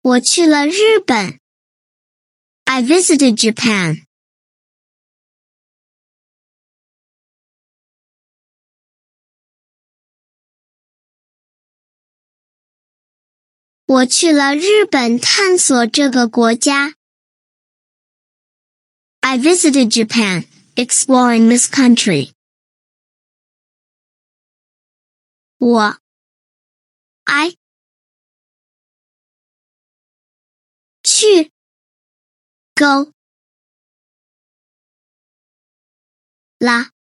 我去了日本。I visited Japan. 我去了日本探索这个国家。I visited Japan, exploring this country. 我 I 去 go 啦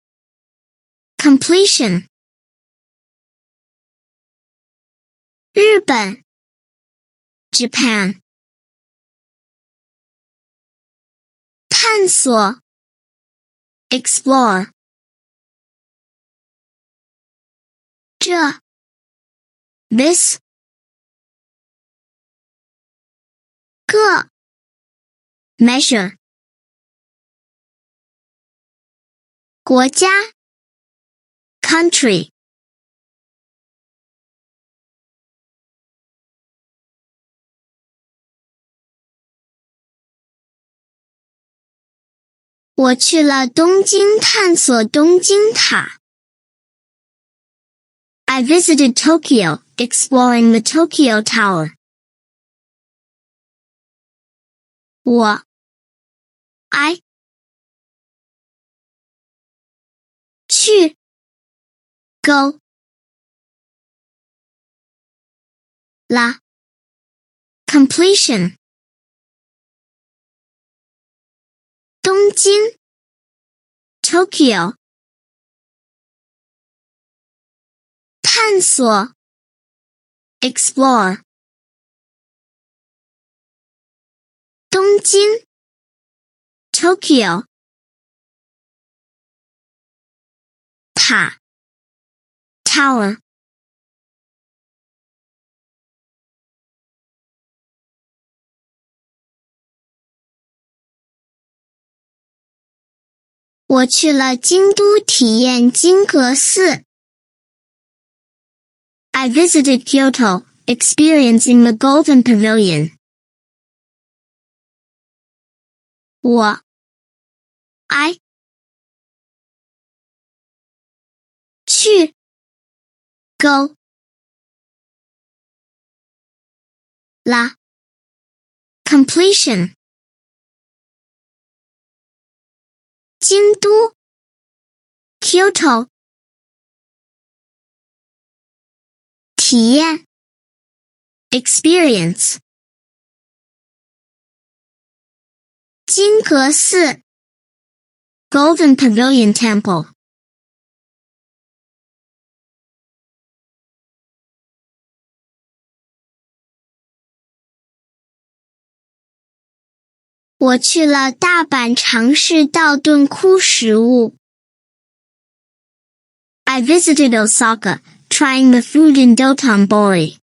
completion 日本 Japan 探索 explore 这 this 个 measure 国家 country 我去了东京探索东京塔。I visited Tokyo, exploring the Tokyo Tower. 我 I 去 go 啦 completion 东京 Tokyo 探索 explore 东京 Tokyo 塔 tower 我去了京都体验金阁寺。I visited Kyoto, experiencing the Golden Pavilion. 我 I 去 go 啦 completion 京都 Kyoto 体验 experience 金阁寺 Golden Pavilion Temple 我去了大阪尝试道顿窟食物。I visited Osaka, trying the food in Dotonbori.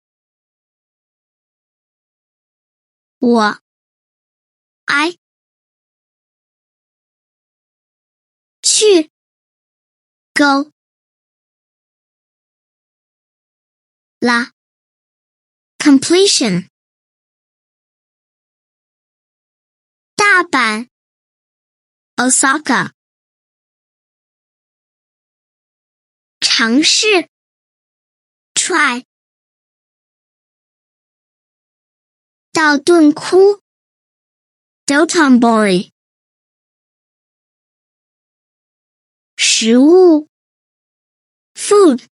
我 I 去 go 啦 completion 大阪 Osaka 尝试 try 道顿窟 Dotonbori 食物 food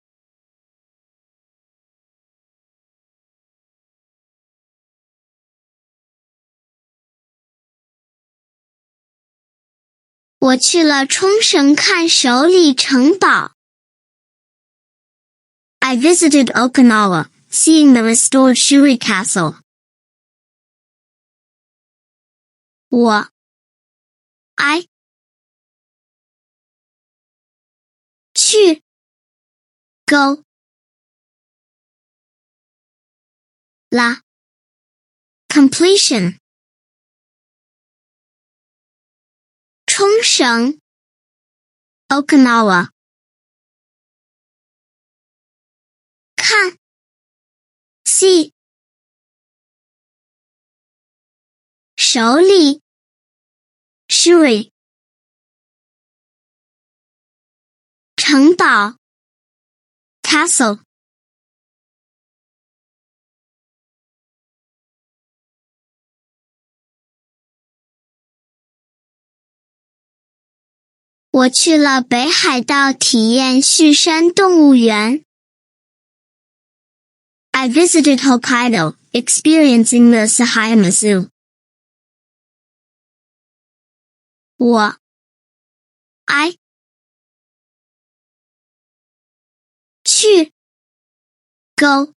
我去了冲绳看首里城堡。I visited Okinawa, seeing the restored Shuri Castle. 我 I 去 go 啦 completion 冲绳 Okinawa 看 see 手里 Shui 城堡 Castle 我去了北海道体验旭山动物园。I visited Hokkaido, experiencing the Sahayama Zoo. 我 I 去 Go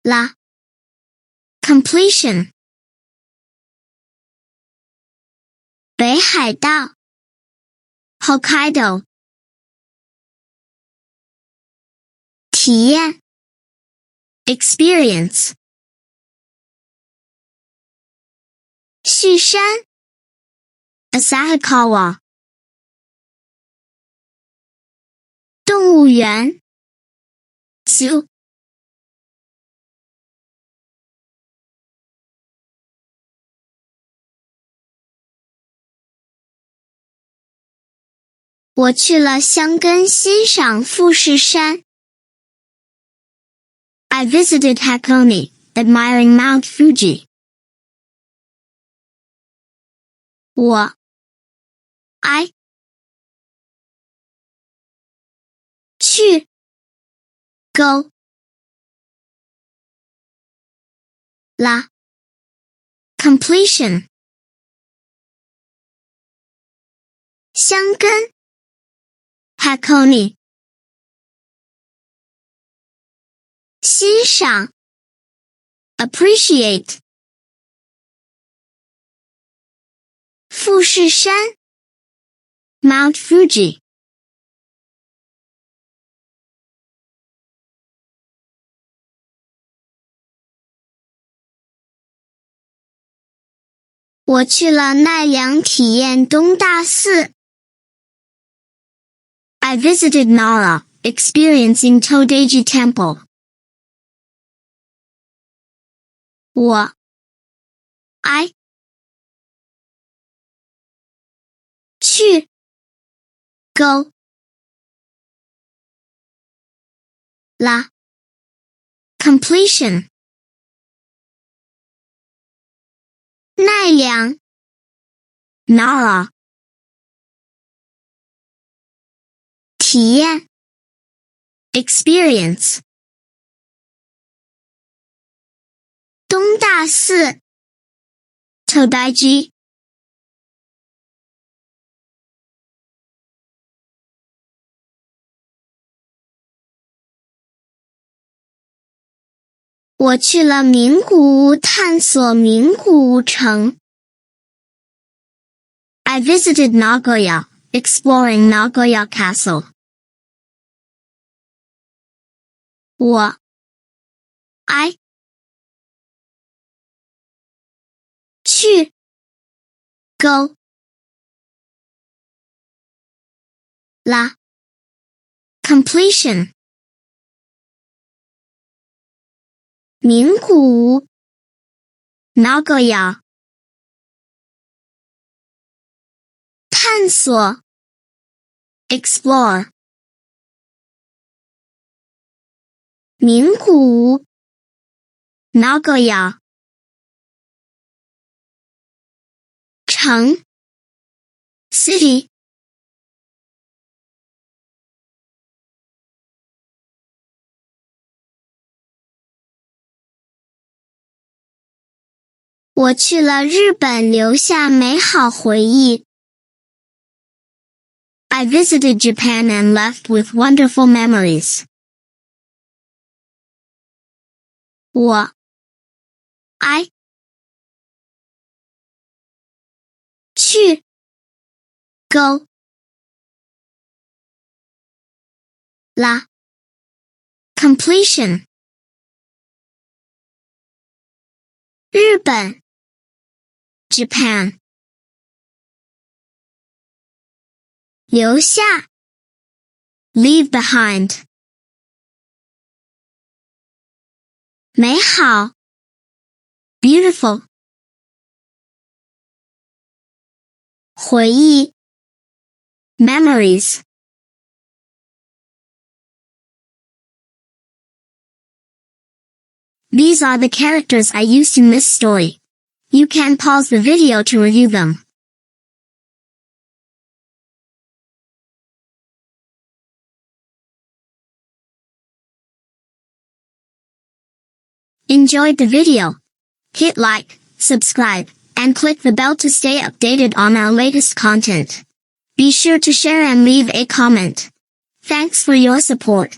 啦 Completion 北海道 Hokkaido 体验 Experience 旭山 Asahikawa 动物园 Zoo 我去了箱根欣赏富士山。I visited Hakone, admiring Mount Fuji. 我 I 去 Go 啦 Completion 箱根 Hakone 欣赏 Appreciate 富士山 Mount Fuji 我去了奈良体验东大寺。I visited Nara, experiencing Todaiji Temple. 我 I 去 Go 啦 Completion 奈良 Nara 体验 Experience 东大寺 Todaiji 我去了名古屋探索名古屋城。I visited Nagoya, exploring Nagoya Castle. 我 I 去 Go 啦 Completion 名古屋 Nagoya 探索 Explore 名古屋 Nagoya 城 City 我去了日本，留下美好回忆。I visited Japan and left with wonderful memories. 我 I 去 Go 啦 Completion 日本 Japan 留下 Leave behind 美好 beautiful. 回忆 memories. These are the characters I used in this story. You can pause the video to review them. Enjoyed the video? Hit like, subscribe, and click the bell to stay updated on our latest content. Be sure to share and leave a comment. Thanks for your support.